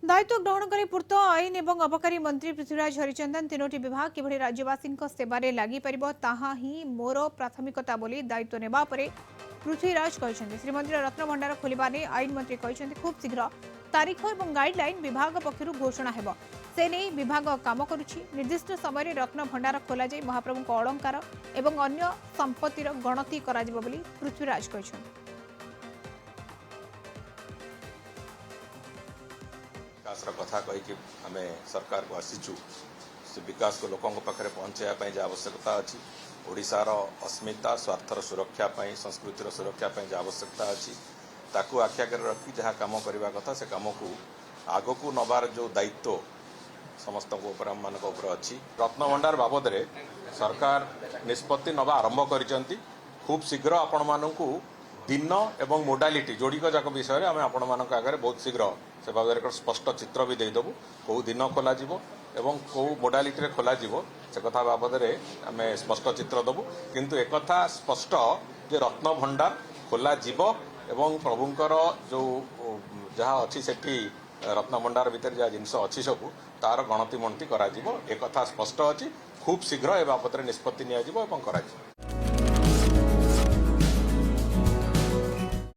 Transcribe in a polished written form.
दायित्व ग्रहण कर पूर्त आईन एवं अबकारी मंत्री पृथ्वीराज हरिचंदन तीनोटी विभाग किभଳି राज्यवासी सेवारे लगी ताहा ही मोर प्राथमिकता बोली दायित्व नेबा परे पृथ्वीराज कहते श्रीमंदिर रत्नभंडार खोलिबा ने आईन मंत्री कहते खूब शीघ्र तारीख और गाइडलाइन विभाग पक्षर घोषणा हेब से नहीं विभाग काम करुछि निर्दिष्ट समय रत्नभंडार खोल महाप्रभु अलंकार एवं अन्य संपत्तिर गणति करा जिवो बोली पृथ्वीराज कहते विकास कथा कहीकि आम सरकार को आसीचु से विकास को लोकों पाखे पहुँचाई जो आवश्यकता अच्छी ओडिशार अस्मिता स्वार्थर सुरक्षा संस्कृतिर सुरक्षा जो आवश्यकता अच्छी ताकू आखि आगे रखी जहाँ कम करने कथा से कम को आग को नबार जो दायित्व समस्त आम मान अच्छी रत्नभंडार बाबद सरकार निष्पत्ति नवा आरंभ कर खूब शीघ्र आपण मानू दिन एवं मोडालिटी जोड़िक जाक विषय में आपण मान आगे बहुत शीघ्र से बाबद एक स्पष्ट चित्र भी देदेबू कौ दिन खोल एवं कौ मोडालिटी खोल से कथा बाबद आम स्पष्ट चित्र देवु किंतु एक स्पष्ट जे रत्नभंडार खोल एवं प्रभुंकर जो जहाँ अच्छी सेठी रत्नभंडार भितर जहाँ जिनस अच्छी सबू तार गणति मणति करा एक स्पष्ट अच्छी खूब शीघ्र ए बाबद निष्पत्ति निया करा